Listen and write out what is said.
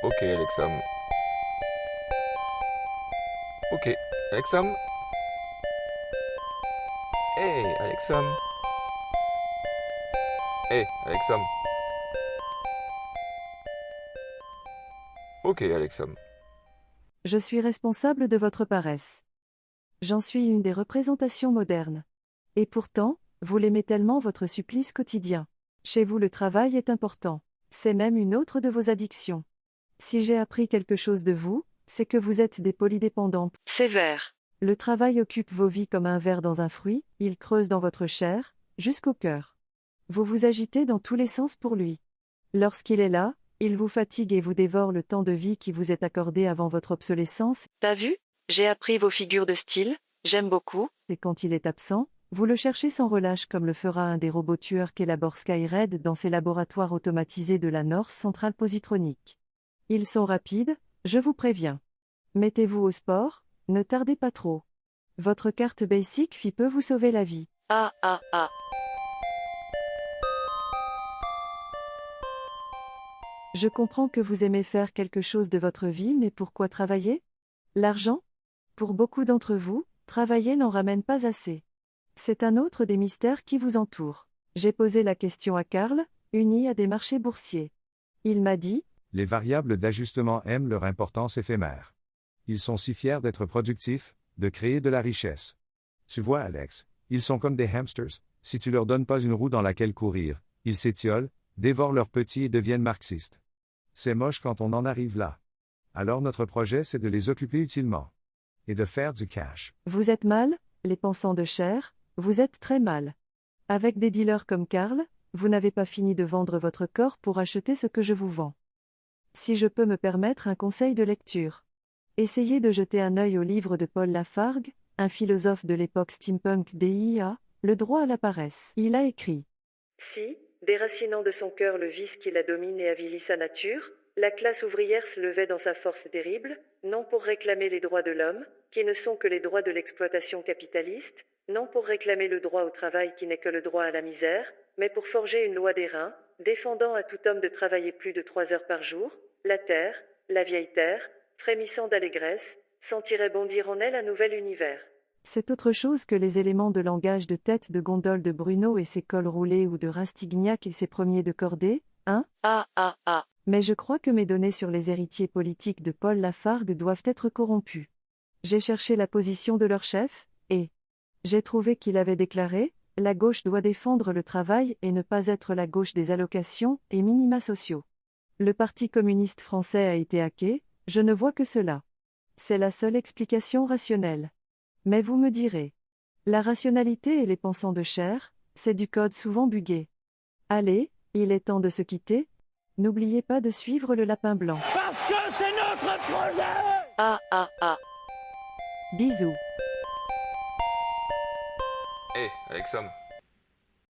Ok, Alexam. Ok, Alexam. Hey, Alexam. Hey, Alexam. Ok, Alexam. Je suis responsable de votre paresse. J'en suis une des représentations modernes. Et pourtant, vous l'aimez tellement votre supplice quotidien. Chez vous le travail est important. C'est même une autre de vos addictions. Si j'ai appris quelque chose de vous, c'est que vous êtes des polydépendants sévères. Le travail occupe vos vies comme un ver dans un fruit, il creuse dans votre chair, jusqu'au cœur. Vous vous agitez dans tous les sens pour lui. Lorsqu'il est là, il vous fatigue et vous dévore le temps de vie qui vous est accordé avant votre obsolescence. T'as vu? J'ai appris vos figures de style, j'aime beaucoup. Et quand il est absent, vous le cherchez sans relâche comme le fera un des robots tueurs qu'élabore Skyred dans ses laboratoires automatisés de la North Central Positronic. Ils sont rapides, je vous préviens. Mettez-vous au sport, ne tardez pas trop. Votre carte Basic Fi peut vous sauver la vie. Ah ah ah. Je comprends que vous aimez faire quelque chose de votre vie, mais pourquoi travailler? L'argent? Pour beaucoup d'entre vous, travailler n'en ramène pas assez. C'est un autre des mystères qui vous entourent. J'ai posé la question à Karl, uni à des marchés boursiers. Il m'a dit: Les variables d'ajustement aiment leur importance éphémère. Ils sont si fiers d'être productifs, de créer de la richesse. Tu vois, Alex, ils sont comme des hamsters, si tu leur donnes pas une roue dans laquelle courir, ils s'étiolent, dévorent leurs petits et deviennent marxistes. C'est moche quand on en arrive là. Alors notre projet c'est de les occuper utilement. Et de faire du cash. Vous êtes mal, les pensants de chair, vous êtes très mal. Avec des dealers comme Karl, vous n'avez pas fini de vendre votre corps pour acheter ce que je vous vends. Si je peux me permettre un conseil de lecture. Essayez de jeter un œil au livre de Paul Lafargue, un philosophe de l'époque steampunk DIA, Le droit à la paresse. Il a écrit: Si, déracinant de son cœur le vice qui la domine et avilit sa nature, la classe ouvrière se levait dans sa force terrible, non pour réclamer les droits de l'homme, qui ne sont que les droits de l'exploitation capitaliste, non pour réclamer le droit au travail qui n'est que le droit à la misère, mais pour forger une loi d'airain, défendant à tout homme de travailler plus de 3 heures par jour, la vieille terre, frémissant d'allégresse, sentirait bondir en elle un nouvel univers. C'est autre chose que les éléments de langage de tête de gondole de Bruno et ses cols roulés ou de Rastignac et ses premiers de cordée, hein? Ah ah ah. Mais je crois que mes données sur les héritiers politiques de Paul Lafargue doivent être corrompues. J'ai cherché la position de leur chef, et j'ai trouvé qu'il avait déclaré: la gauche doit défendre le travail et ne pas être la gauche des allocations et minima sociaux. Le Parti communiste français a été hacké, je ne vois que cela. C'est la seule explication rationnelle. Mais vous me direz: la rationalité et les pensants de chair, c'est du code souvent buggé. Allez, il est temps de se quitter. N'oubliez pas de suivre le lapin blanc. Parce que c'est notre projet! Ah ah ah. Bisous. Hey, Alexam.